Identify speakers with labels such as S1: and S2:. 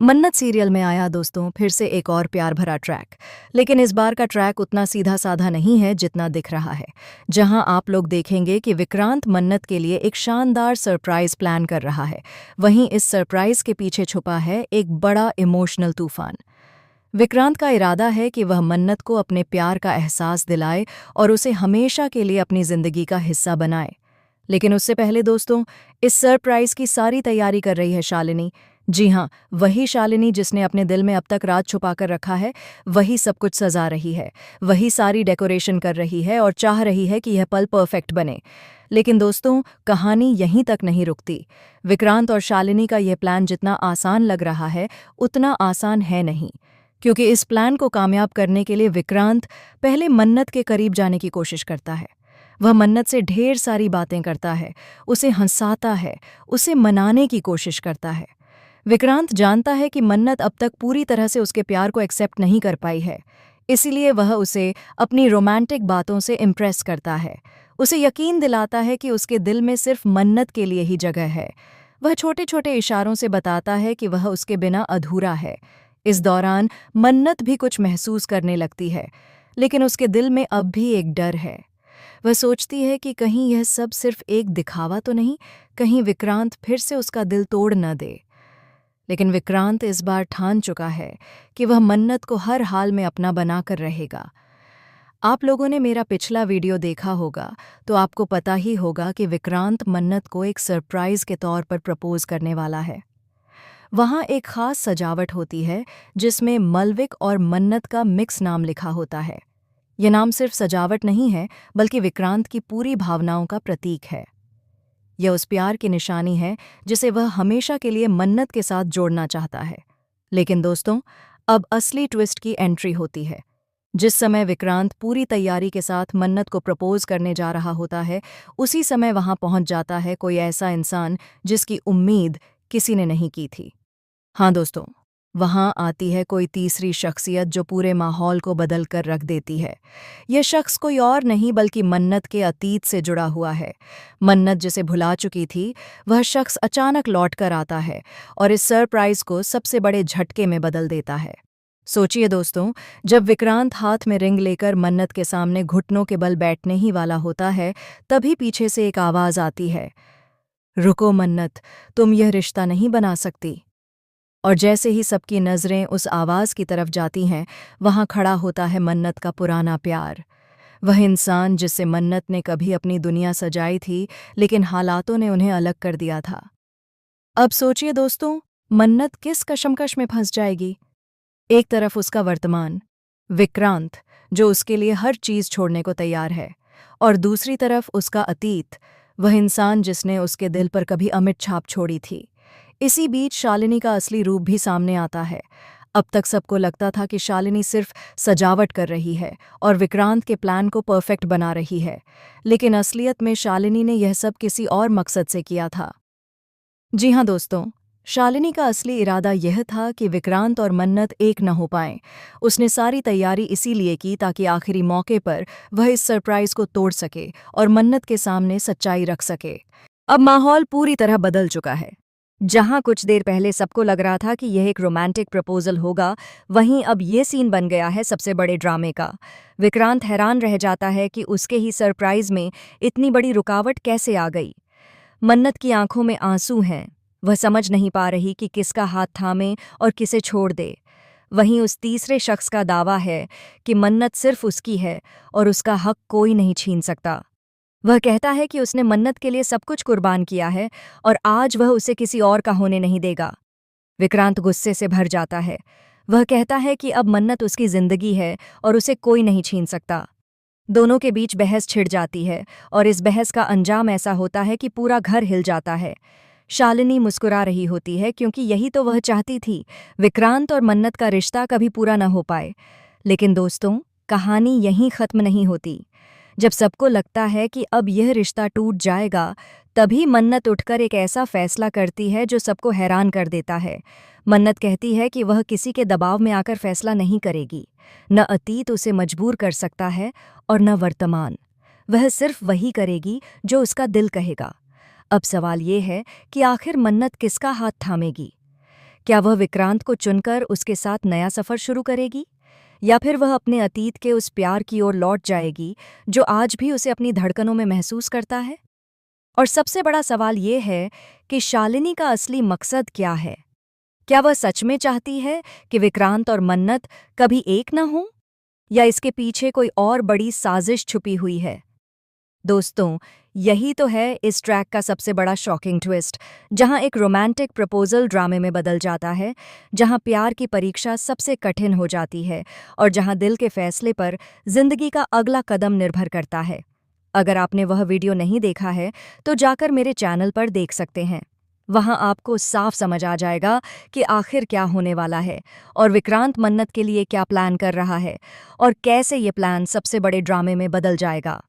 S1: मन्नत सीरियल में आया दोस्तों फिर से एक और प्यार भरा ट्रैक। लेकिन इस बार का ट्रैक उतना सीधा साधा नहीं है जितना दिख रहा है। जहां आप लोग देखेंगे कि विक्रांत मन्नत के लिए एक शानदार सरप्राइज प्लान कर रहा है, वहीं इस सरप्राइज के पीछे छुपा है एक बड़ा इमोशनल तूफान। विक्रांत का इरादा है कि वह मन्नत को अपने प्यार का एहसास दिलाए और उसे हमेशा के लिए अपनी जिंदगी का हिस्सा बनाए। लेकिन उससे पहले दोस्तों, इस सरप्राइज की सारी तैयारी कर रही है शालिनी। जी हाँ, वही शालिनी जिसने अपने दिल में अब तक राज छुपाकर रखा है, वही सब कुछ सजा रही है, वही सारी डेकोरेशन कर रही है और चाह रही है कि यह पल परफेक्ट बने। लेकिन दोस्तों, कहानी यहीं तक नहीं रुकती। विक्रांत और शालिनी का यह प्लान जितना आसान लग रहा है, उतना आसान है नहीं। क्योंकि इस प्लान को कामयाब करने के लिए विक्रांत पहले मन्नत के करीब जाने की कोशिश करता है। वह मन्नत से ढेर सारी बातें करता है, उसे हंसाता है, उसे मनाने की कोशिश करता है। विक्रांत जानता है कि मन्नत अब तक पूरी तरह से उसके प्यार को एक्सेप्ट नहीं कर पाई है, इसीलिए वह उसे अपनी रोमांटिक बातों से इम्प्रेस करता है। उसे यकीन दिलाता है कि उसके दिल में सिर्फ मन्नत के लिए ही जगह है। वह छोटे छोटे इशारों से बताता है कि वह उसके बिना अधूरा है। इस दौरान मन्नत भी कुछ महसूस करने लगती है, लेकिन उसके दिल में अब भी एक डर है। वह सोचती है कि कहीं यह सब सिर्फ एक दिखावा तो नहीं, कहीं विक्रांत फिर से उसका दिल तोड़ न दे। लेकिन विक्रांत इस बार ठान चुका है कि वह मन्नत को हर हाल में अपना बनाकर रहेगा। आप लोगों ने मेरा पिछला वीडियो देखा होगा, तो आपको पता ही होगा कि विक्रांत मन्नत को एक सरप्राइज के तौर पर प्रपोज करने वाला है। वहाँ एक खास सजावट होती है जिसमें मलविक और मन्नत का मिक्स नाम लिखा होता है। यह नाम सिर्फ सजावट नहीं है, बल्कि विक्रांत की पूरी भावनाओं का प्रतीक है। यह उस प्यार की निशानी है जिसे वह हमेशा के लिए मन्नत के साथ जोड़ना चाहता है। लेकिन दोस्तों, अब असली ट्विस्ट की एंट्री होती है। जिस समय विक्रांत पूरी तैयारी के साथ मन्नत को प्रपोज करने जा रहा होता है, उसी समय वहां पहुंच जाता है कोई ऐसा इंसान जिसकी उम्मीद किसी ने नहीं की थी। हाँ दोस्तों, वहाँ आती है कोई तीसरी शख्सियत जो पूरे माहौल को बदल कर रख देती है। यह शख्स कोई और नहीं बल्कि मन्नत के अतीत से जुड़ा हुआ है। मन्नत जिसे भुला चुकी थी, वह शख्स अचानक लौट कर आता है और इस सरप्राइज को सबसे बड़े झटके में बदल देता है। सोचिए दोस्तों, जब विक्रांत हाथ में रिंग लेकर मन्नत के सामने घुटनों के बल बैठने ही वाला होता है, तभी पीछे से एक आवाज़ आती है, रुको मन्नत, तुम यह रिश्ता नहीं बना सकती। और जैसे ही सबकी नज़रें उस आवाज़ की तरफ जाती हैं, वहाँ खड़ा होता है मन्नत का पुराना प्यार। वह इंसान जिससे मन्नत ने कभी अपनी दुनिया सजाई थी, लेकिन हालातों ने उन्हें अलग कर दिया था। अब सोचिए दोस्तों, मन्नत किस कशमकश में फंस जाएगी। एक तरफ उसका वर्तमान, विक्रांत, जो उसके लिए हर चीज़ छोड़ने को तैयार है, और दूसरी तरफ उसका अतीत, वह इंसान जिसने उसके दिल पर कभी अमिट छाप छोड़ी थी। इसी बीच शालिनी का असली रूप भी सामने आता है। अब तक सबको लगता था कि शालिनी सिर्फ सजावट कर रही है और विक्रांत के प्लान को परफेक्ट बना रही है, लेकिन असलियत में शालिनी ने यह सब किसी और मकसद से किया था। जी हाँ दोस्तों, शालिनी का असली इरादा यह था कि विक्रांत और मन्नत एक न हो पाएं। उसने सारी तैयारी इसीलिए की ताकि आखिरी मौके पर वह इस सरप्राइज को तोड़ सके और मन्नत के सामने सच्चाई रख सके। अब माहौल पूरी तरह बदल चुका है। जहां कुछ देर पहले सबको लग रहा था कि यह एक रोमांटिक प्रपोजल होगा, वहीं अब ये सीन बन गया है सबसे बड़े ड्रामे का। विक्रांत हैरान रह जाता है कि उसके ही सरप्राइज में इतनी बड़ी रुकावट कैसे आ गई। मन्नत की आंखों में आंसू हैं, वह समझ नहीं पा रही कि किसका हाथ थामे और किसे छोड़ दे। वहीं उस तीसरे शख्स का दावा है कि मन्नत सिर्फ उसकी है और उसका हक कोई नहीं छीन सकता। वह कहता है कि उसने मन्नत के लिए सब कुछ कुर्बान किया है और आज वह उसे किसी और का होने नहीं देगा। विक्रांत गुस्से से भर जाता है। वह कहता है कि अब मन्नत उसकी जिंदगी है और उसे कोई नहीं छीन सकता। दोनों के बीच बहस छिड़ जाती है और इस बहस का अंजाम ऐसा होता है कि पूरा घर हिल जाता है। शालिनी मुस्कुरा रही होती है क्योंकि यही तो वह चाहती थी, विक्रांत और मन्नत का रिश्ता कभी पूरा न हो पाए। लेकिन दोस्तों, कहानी यहीं खत्म नहीं होती। जब सबको लगता है कि अब यह रिश्ता टूट जाएगा, तभी मन्नत उठकर एक ऐसा फैसला करती है जो सबको हैरान कर देता है। मन्नत कहती है कि वह किसी के दबाव में आकर फैसला नहीं करेगी। न अतीत उसे मजबूर कर सकता है और न वर्तमान। वह सिर्फ वही करेगी जो उसका दिल कहेगा। अब सवाल ये है कि आखिर मन्नत किसका हाथ थामेगी? क्या वह विक्रांत को चुनकर उसके साथ नया सफर शुरू करेगी, या फिर वह अपने अतीत के उस प्यार की ओर लौट जाएगी जो आज भी उसे अपनी धड़कनों में महसूस करता है? और सबसे बड़ा सवाल ये है कि शालिनी का असली मकसद क्या है? क्या वह सच में चाहती है कि विक्रांत और मन्नत कभी एक न हों, या इसके पीछे कोई और बड़ी साजिश छुपी हुई है? दोस्तों, यही तो है इस ट्रैक का सबसे बड़ा शॉकिंग ट्विस्ट, जहां एक रोमांटिक प्रपोजल ड्रामे में बदल जाता है, जहां प्यार की परीक्षा सबसे कठिन हो जाती है और जहां दिल के फैसले पर जिंदगी का अगला कदम निर्भर करता है। अगर आपने वह वीडियो नहीं देखा है तो जाकर मेरे चैनल पर देख सकते हैं। वहां आपको साफ समझ आ जाएगा कि आखिर क्या होने वाला है और विक्रांत मन्नत के लिए क्या प्लान कर रहा है और कैसे ये प्लान सबसे बड़े ड्रामे में बदल जाएगा।